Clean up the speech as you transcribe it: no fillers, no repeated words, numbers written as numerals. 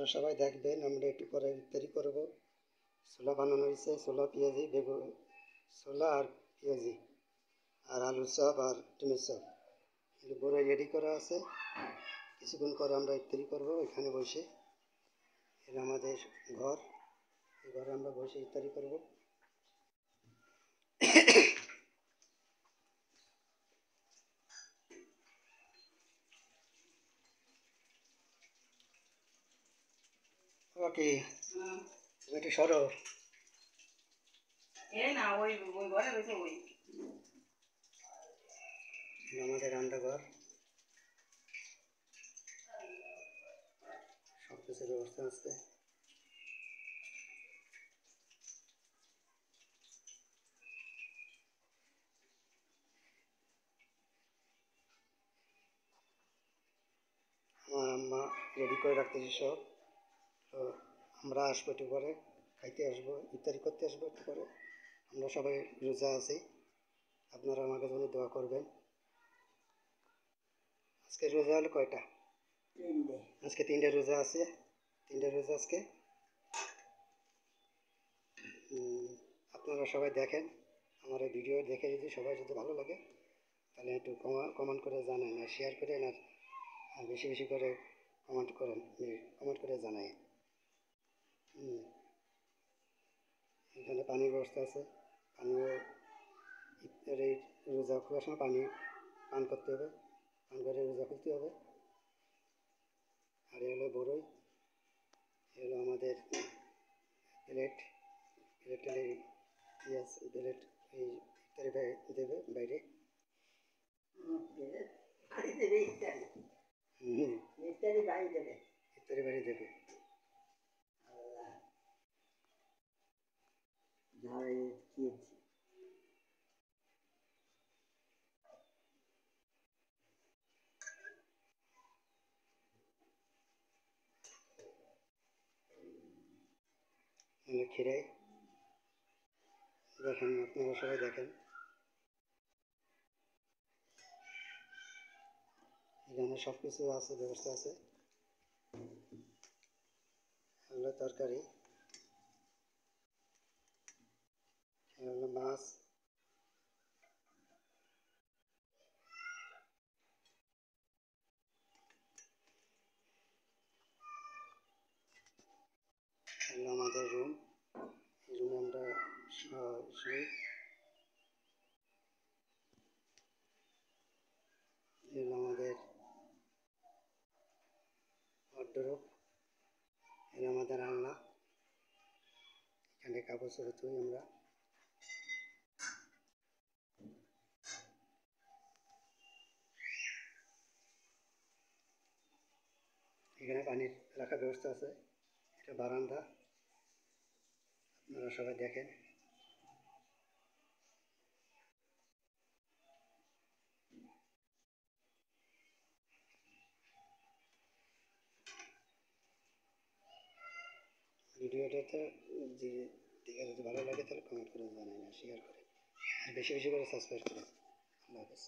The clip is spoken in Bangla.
আপনারা সবাই দেখবেন। আমরা একটু পরে ইফতারি করব। ছোলা বানানো হয়েছে, ছোলা পেঁয়াজি, বেগুন, ছোলা আর পেঁয়াজি আর আলুর চপ আর ডিমের চপ বড় রেডি করা আছে। কিছুক্ষণ পরে আমরা ইফতারি করব এখানে বসে। এটা আমাদের ঘর, এই ঘরে আমরা বসে ইফতারি করব। ওকে, তুমি একটু সরো। আমাদের রান্নাঘর, সব কিছুর ব্যবস্থা আছে। আমার আম্মা রেডি করে রাখতেছি সব। তো আমরা আসবো একটু পরে, খাইতে আসবো, ইফতারি করতে আসবো একটু পরে। আমরা সবাই রোজা আছি, আপনারা আমাকে জন্য দোয়া করবেন। আজকে রোজা হলো কয়টা? আজকে 3টে রোজা আছে, 3টে রোজা আজকে। আপনারা সবাই দেখেন আমার এই ভিডিও দেখে, যদি সবাই যদি ভালো লাগে তাহলে একটু কমেন্ট করে জানান, আর শেয়ার করেন, আর বেশি বেশি করে কমেন্ট করেন, কমেন্ট করে জানাই। এখানে পানির ব্যবস্থা আছে, পানিও এই রোজা খোলার সময় পানি পান করতে হবে, পান করে রোজা খুলতে হবে। আর এ হলো বড়ই, এ হলো আমাদের প্লেট, প্লেটের এই পিঁয়াজ, প্লেট এই ইফতারি দেবে বাইরে। ইফতারি বাড়ি দেবে, ইফতারি বাড়ি দেবে। খিরাই দেখেন, আপনারা সবাই দেখেন। এখানে সব কিছু আছে, ব্যবস্থা আছে। হলো তরকারি, হলো মাছ, হলো আমাদের রুম। এই রুমে আমরা শুই। হলো আমাদের ওয়ারড্রোব, হলো আমাদের আলনা। এখানে কাপড় চোপড় ধুই আমরা। এখানে পানির রাখার ব্যবস্থা আছে, এটা বারান্দা, আপনারা সবাই দেখেন। ভিডিওটাতে যে দেখে যদি ভালো লাগে তাহলে কমেন্ট করে জানান, শেয়ার করে, আর বেশি বেশি করে সাবস্ক্রাইব করে। আল্লাহ হাফেজ।